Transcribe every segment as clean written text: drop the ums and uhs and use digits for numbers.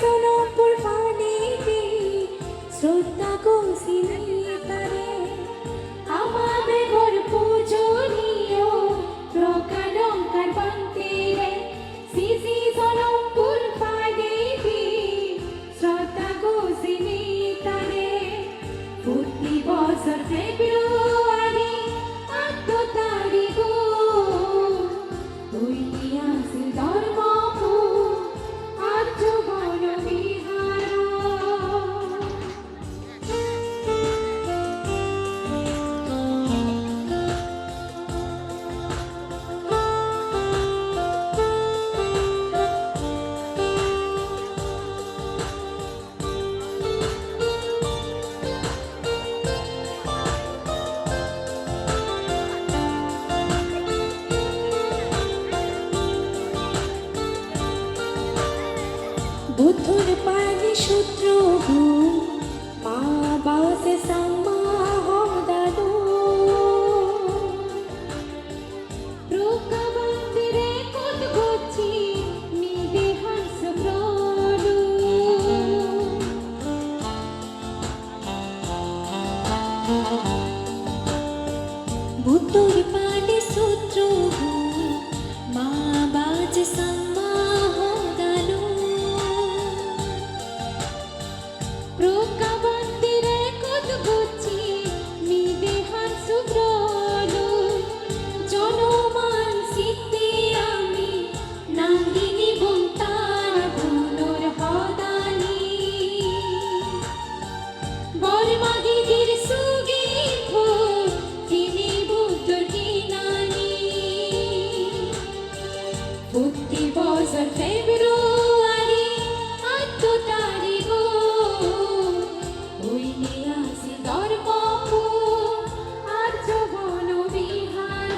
সোনপুর পানিতে শ্রদ্ধা কৌশিনী তারে আমাদের ঘর পূজনীয় প্রকালঙ্কার বান্তিরে সিসি সোনপুর পানিতে শ্রদ্ধা কৌশিনী তারে প্রতি বছর ফেব্রুয়ারি 8 তারিখ ঐতিহাসিক ধর্মপুর আর্য বনবিহার বুদ্ধর পানি সূত্র মা বাসে সাম্মা হদাদু প্রকাবন্দিরে কত গচ্ছি নিদে হাস প্রলু বুদ্ধর পানি সূত্র মা বাসে সাম্মা হদাদু প্রকাবন্দিরে কত গচ্ছি নিদে হাস প্রলু জনমান সিদ্ধি আমি নাঙ্গিনী বন্তার গুণর হদানি বর্মা দিদির সুগীত তিনি বুদ্ধর কিনানি প্রতি বছর ফেব্রুয়ারি 8 তারিখ ঐতিহাসিক ধর্মপুর আর্য বনবিহার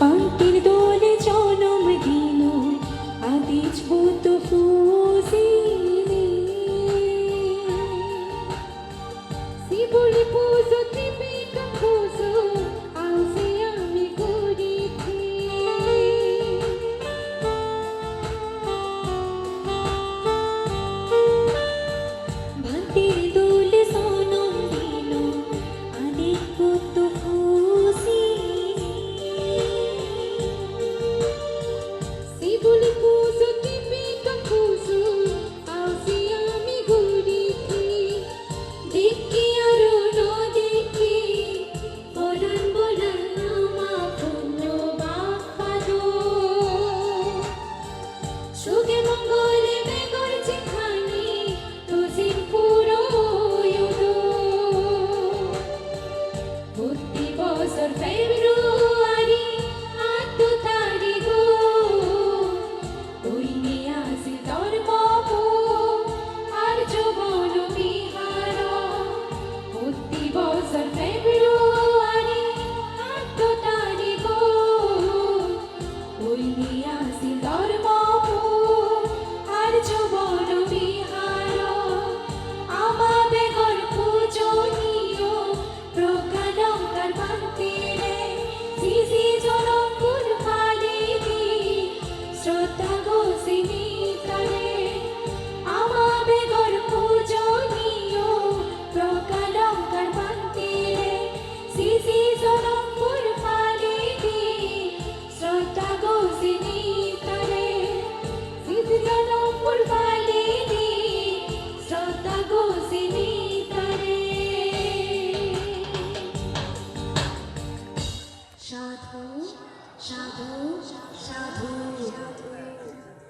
বান্তির দোলে জনম দিল আদিজ বুদ্ধ ফুজিলে শিবলি পুজো ত্রিপিটক পুজো আউসে আমি করিছি বান্তির দোলে জনম দিল আদিজ বুদ্ধ শিবলি পুজো ত্রিপিটক পুজো আউসে আমি করিছি দেখি আরো নদীকে বলান বলান নামা পুণ্য বাপ্পাদো সুখে মঙ্গলে বেগর যেখানে তুজিন পুরো প্রতি বছর ফেব্রুয়ারি 8 তারিখ ঐতিহাসিক ধর্মপুর আর্য বনবিহার প্রতি বছর ফেব্রুয়ারি 8 তারিখ ঐতিহাসিক ধর্মপুর আর্য বনবিহার আমাদের ঘর পূজনীয় প্রকালঙ্কার বান্তিরে সিসি জনপুর পানিতে শ্রদ্ধা কৌশিনী তারে আমাদের ঘর পূজনীয় প্রকালঙ্কার বান্তিরে সিসি জনপুর পানিতে শ্রদ্ধা কৌশিনী তারে সিসি জনপুর পানিতে শ্রদ্ধা কৌশিনী তারে সাধু সাধু সাধু